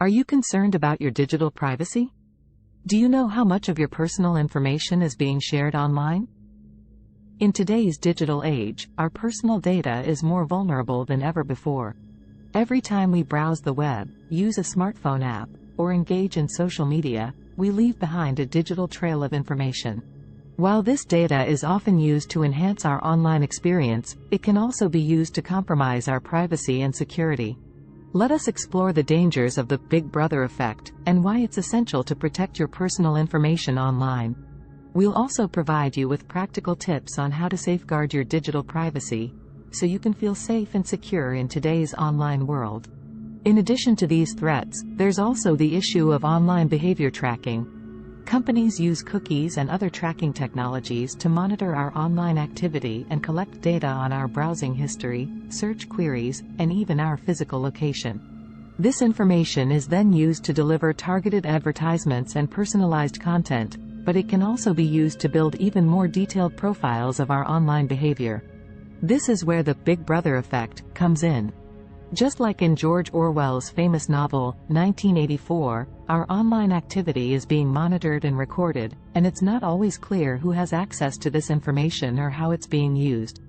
Are you concerned about your digital privacy? Do you know how much of your personal information is being shared online? In today's digital age, our personal data is more vulnerable than ever before. Every time we browse the web, use a smartphone app, or engage in social media, we leave behind a digital trail of information. While this data is often used to enhance our online experience, it can also be used to compromise our privacy and security. Let us explore the dangers of the Big Brother effect, and why it's essential to protect your personal information online. We'll also provide you with practical tips on how to safeguard your digital privacy, so you can feel safe and secure in today's online world. In addition to these threats, there's also the issue of online behavior tracking. Companies use cookies and other tracking technologies to monitor our online activity and collect data on our browsing history, search queries, and even our physical location. This information is then used to deliver targeted advertisements and personalized content, but it can also be used to build even more detailed profiles of our online behavior. This is where the Big Brother effect comes in. Just like in George Orwell's famous novel, 1984, our online activity is being monitored and recorded, and it's not always clear who has access to this information or how it's being used.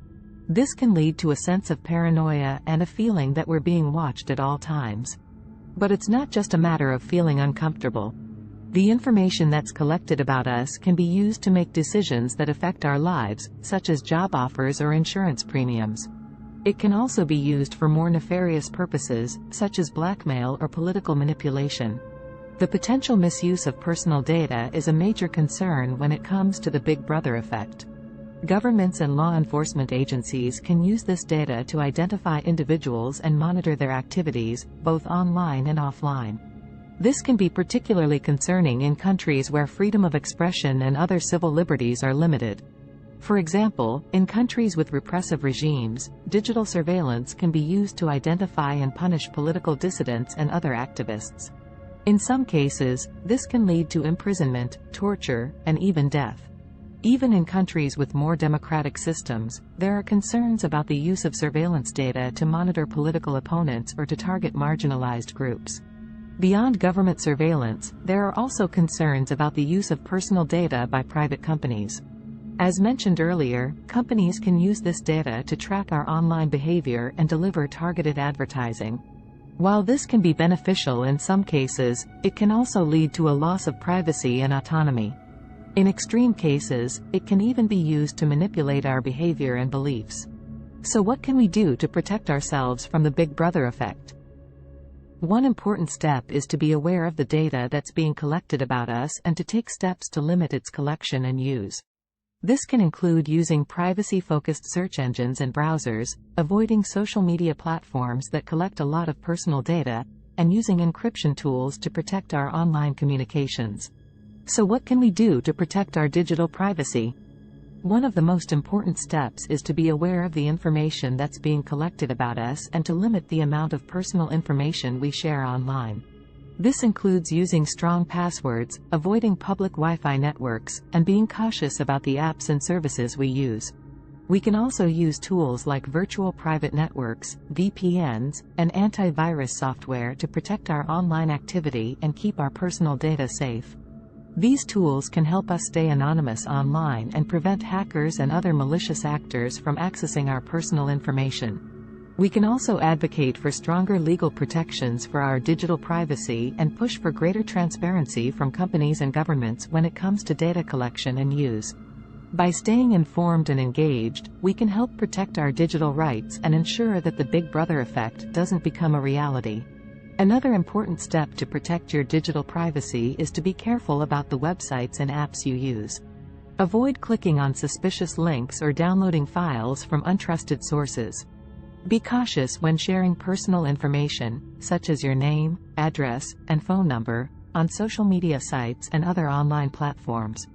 This can lead to a sense of paranoia and a feeling that we're being watched at all times. But it's not just a matter of feeling uncomfortable. The information that's collected about us can be used to make decisions that affect our lives, such as job offers or insurance premiums. It can also be used for more nefarious purposes, such as blackmail or political manipulation. The potential misuse of personal data is a major concern when it comes to the Big Brother effect. Governments and law enforcement agencies can use this data to identify individuals and monitor their activities, both online and offline. This can be particularly concerning in countries where freedom of expression and other civil liberties are limited. For example, in countries with repressive regimes, digital surveillance can be used to identify and punish political dissidents and other activists. In some cases, this can lead to imprisonment, torture, and even death. Even in countries with more democratic systems, there are concerns about the use of surveillance data to monitor political opponents or to target marginalized groups. Beyond government surveillance, there are also concerns about the use of personal data by private companies. As mentioned earlier, companies can use this data to track our online behavior and deliver targeted advertising. While this can be beneficial in some cases, it can also lead to a loss of privacy and autonomy. In extreme cases, it can even be used to manipulate our behavior and beliefs. So what can we do to protect ourselves from the Big Brother effect? One important step is to be aware of the data that's being collected about us and to take steps to limit its collection and use. This can include using privacy-focused search engines and browsers, avoiding social media platforms that collect a lot of personal data, and using encryption tools to protect our online communications. So what can we do to protect our digital privacy? One of the most important steps is to be aware of the information that's being collected about us and to limit the amount of personal information we share online. This includes using strong passwords, avoiding public Wi-Fi networks, and being cautious about the apps and services we use. We can also use tools like virtual private networks, VPNs, and antivirus software to protect our online activity and keep our personal data safe. These tools can help us stay anonymous online and prevent hackers and other malicious actors from accessing our personal information. We can also advocate for stronger legal protections for our digital privacy and push for greater transparency from companies and governments when it comes to data collection and use. By staying informed and engaged, we can help protect our digital rights and ensure that the Big Brother effect doesn't become a reality. Another important step to protect your digital privacy is to be careful about the websites and apps you use. Avoid clicking on suspicious links or downloading files from untrusted sources. Be cautious when sharing personal information, such as your name, address, and phone number, on social media sites and other online platforms.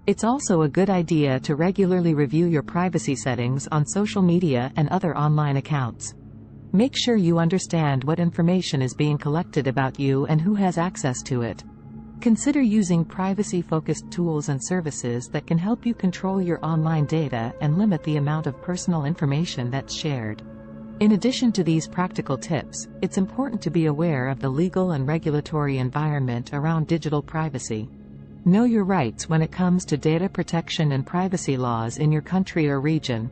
It's also a good idea to regularly review your privacy settings on social media and other online accounts. Make sure you understand what information is being collected about you and who has access to it. Consider using privacy-focused tools and services that can help you control your online data and limit the amount of personal information that's shared. In addition to these practical tips, it's important to be aware of the legal and regulatory environment around digital privacy. Know your rights when it comes to data protection and privacy laws in your country or region.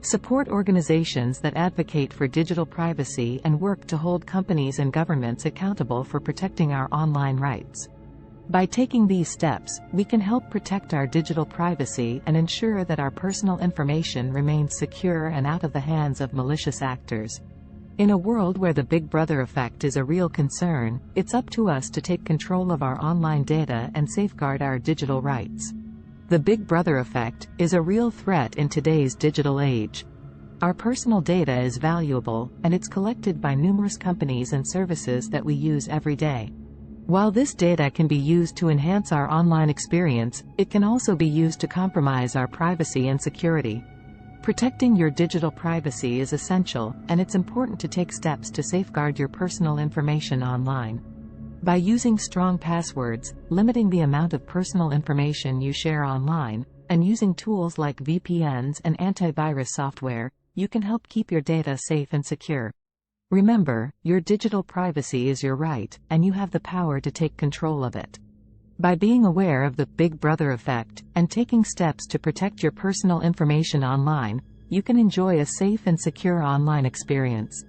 Support organizations that advocate for digital privacy and work to hold companies and governments accountable for protecting our online rights. By taking these steps, we can help protect our digital privacy and ensure that our personal information remains secure and out of the hands of malicious actors. In a world where the Big Brother effect is a real concern, it's up to us to take control of our online data and safeguard our digital rights. The Big Brother effect is a real threat in today's digital age. Our personal data is valuable, and it's collected by numerous companies and services that we use every day. While this data can be used to enhance our online experience, it can also be used to compromise our privacy and security. Protecting your digital privacy is essential, and it's important to take steps to safeguard your personal information online. By using strong passwords, limiting the amount of personal information you share online, and using tools like VPNs and antivirus software, you can help keep your data safe and secure. Remember, your digital privacy is your right, and you have the power to take control of it. By being aware of the Big Brother effect, and taking steps to protect your personal information online, you can enjoy a safe and secure online experience.